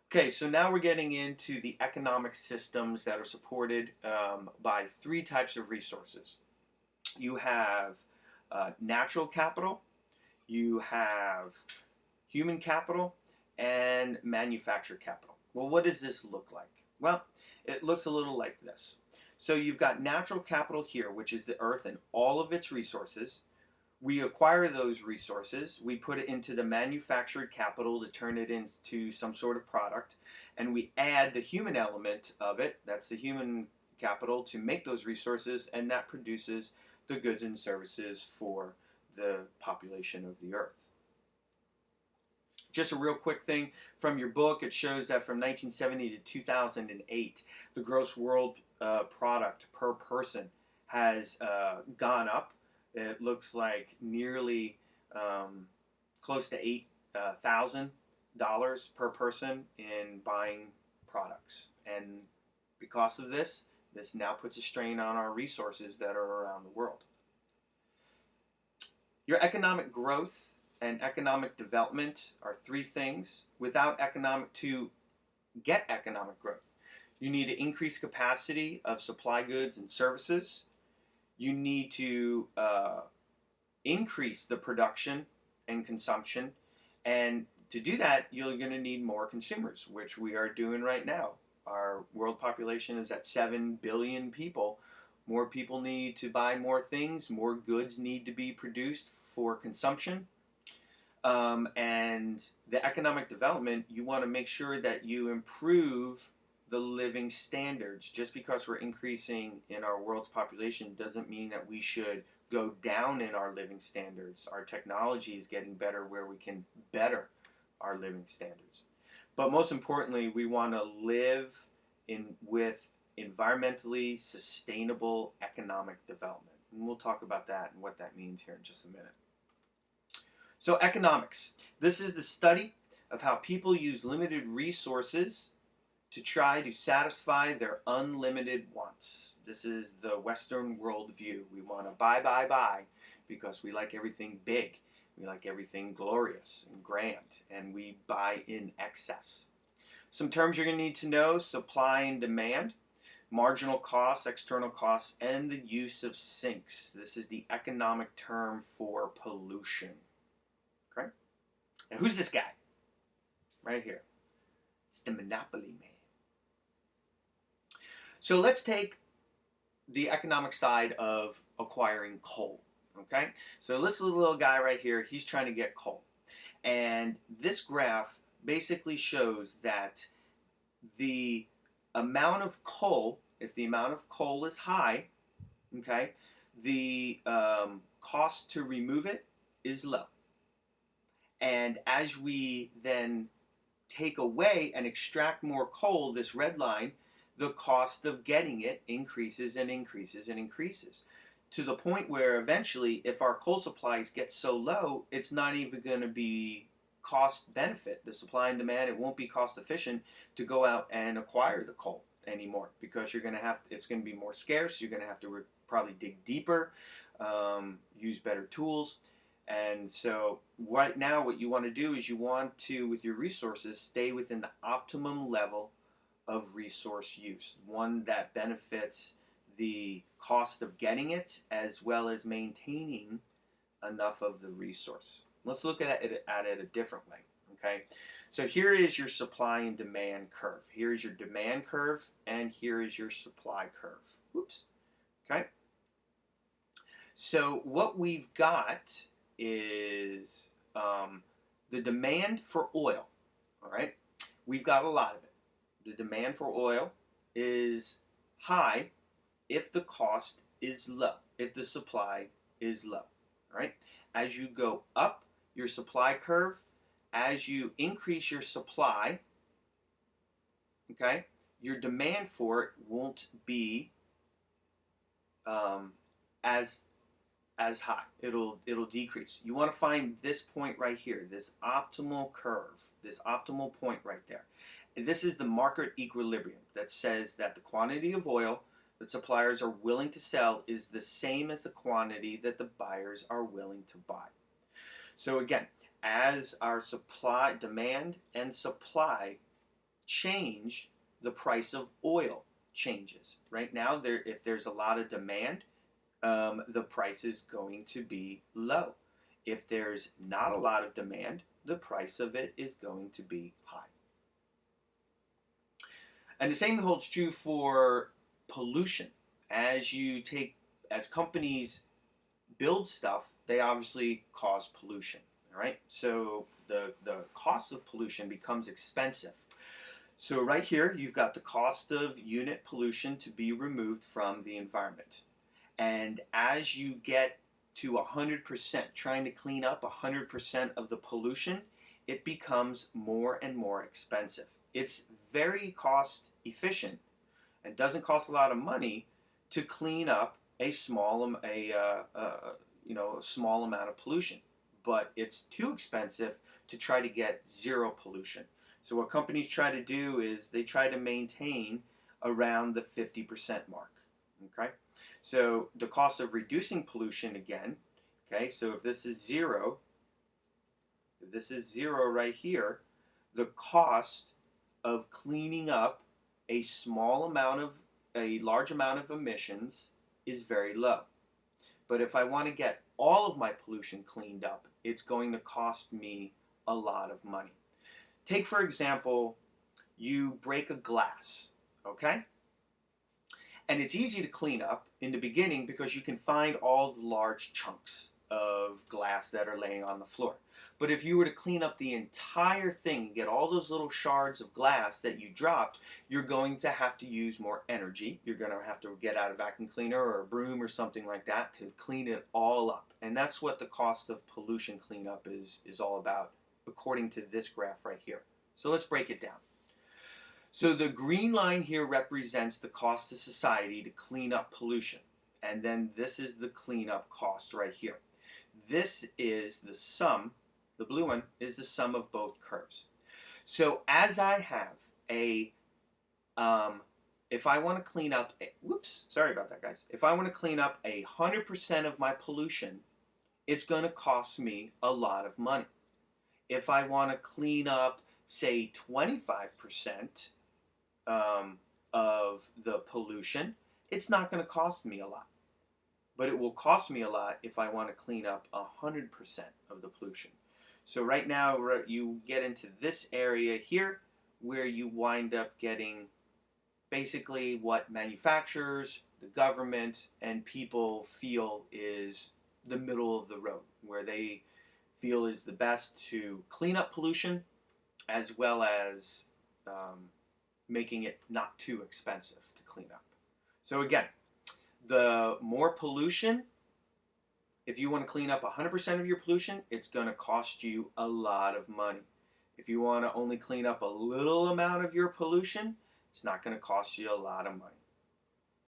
Okay, so now we're getting into the economic systems that are supported by three types of resources. You have natural capital, you have human capital, and manufactured capital. Well, what does this look like? Well, it looks a little like this. So you've got natural capital here, which is the earth and all of its resources. We acquire those resources, we put it into the manufactured capital to turn it into some sort of product, and we add the human element of it, that's the human capital, to make those resources, and that produces the goods and services for the population of the earth. Just a real quick thing from your book, it shows that from 1970 to 2008, the gross world product per person has gone up. It looks like nearly close to $8,000 per person in buying products. And because of this, this now puts a strain on our resources that are around the world. Your economic growth and economic development are three things. Without to get economic growth, you need to increase capacity of supply goods and services. You need to increase the production and consumption. And to do that, you're going to need more consumers, which we are doing right now. Our world population is at 7 billion people. More people need to buy more things, more goods need to be produced for consumption. And the economic development, you want to make sure that you improve the living standards. Just because we're increasing in our world's population doesn't mean that we should go down in our living standards. Our technology is getting better where we can better our living standards. But most importantly, we want to live with environmentally sustainable economic development. And we'll talk about that and what that means here in just a minute. So economics. This is the study of how people use limited resources to try to satisfy their unlimited wants. This is the Western worldview. We want to buy because we like everything big. We like everything glorious and grand, and we buy in excess. Some terms you're going to need to know: supply and demand, marginal costs, external costs, and the use of sinks. This is the economic term for pollution. Okay? Now, who's this guy? Right here. It's the Monopoly Man. So let's take the economic side of acquiring coal. Okay? So this little guy right here, he's trying to get coal. And this graph basically shows that the amount of coal, if the amount of coal is high, okay, the cost to remove it is low. And as we then take away and extract more coal, this red line, the cost of getting it increases and increases and increases, to the point where eventually, if our coal supplies get so low, it's not even going to be cost benefit. The supply and demand, it won't be cost efficient to go out and acquire the coal anymore, because you're going to have, it's going to be more scarce. You're going to have to probably dig deeper, use better tools. And so right now what you want to do is you want to, with your resources, stay within the optimum level of resource use, one that benefits the cost of getting it as well as maintaining enough of the resource. Let's look at it a different way. Okay, so here is your supply and demand curve. Here is your demand curve, and here is your supply curve. Whoops. Okay, so what we've got is the demand for oil. All right, we've got a lot of it. The demand for oil is high if the cost is low, if the supply is low. All right, as you go up your supply curve, as you increase your supply, okay, your demand for it won't be as high. It'll decrease. You want to find this point right here, this optimal curve, this optimal point right there. And this is the market equilibrium that says that the quantity of oil that suppliers are willing to sell is the same as the quantity that the buyers are willing to buy. So again, as our supply, demand and supply change, the price of oil changes. Right now, if there's a lot of demand, the price is going to be low. If there's not a lot of demand, the price of it is going to be high. And the same holds true for pollution. As companies build stuff, they obviously cause pollution. All right, so the cost of pollution becomes expensive. So right here, you've got the cost of unit pollution to be removed from the environment. And as you get to 100%, trying to clean up 100% of the pollution, it becomes more and more expensive. It's very cost efficient and doesn't cost a lot of money to clean up a small amount of pollution, but it's too expensive to try to get zero pollution. So what companies try to do is they try to maintain around the 50% mark. Okay, so the cost of reducing pollution again. Okay, so if this is zero right here, the cost of cleaning up a large amount of emissions is very low. But if I want to get all of my pollution cleaned up, it's going to cost me a lot of money. Take, for example, you break a glass, okay? And it's easy to clean up in the beginning because you can find all the large chunks of glass that are laying on the floor. But if you were to clean up the entire thing and get all those little shards of glass that you dropped, you're going to have to use more energy. You're going to have to get out a vacuum cleaner or a broom or something like that to clean it all up. And that's what the cost of pollution cleanup is all about, according to this graph right here. So let's break it down. So the green line here represents the cost to society to clean up pollution. And then this is the cleanup cost right here. This is the sum, the blue one is the sum of both curves. So as I have if I want to clean up, sorry about that, guys. If I want to clean up 100% of my pollution, it's going to cost me a lot of money. If I want to clean up, say, 25% of the pollution, it's not going to cost me a lot. But it will cost me a lot if I want to clean up 100% of the pollution. So right now, you get into this area here where you wind up getting basically what manufacturers, the government, and people feel is the middle of the road, where they feel is the best to clean up pollution as well as making it not too expensive to clean up. So again, the more pollution, if you want to clean up 100% of your pollution, it's going to cost you a lot of money. If you want to only clean up a little amount of your pollution, it's not going to cost you a lot of money.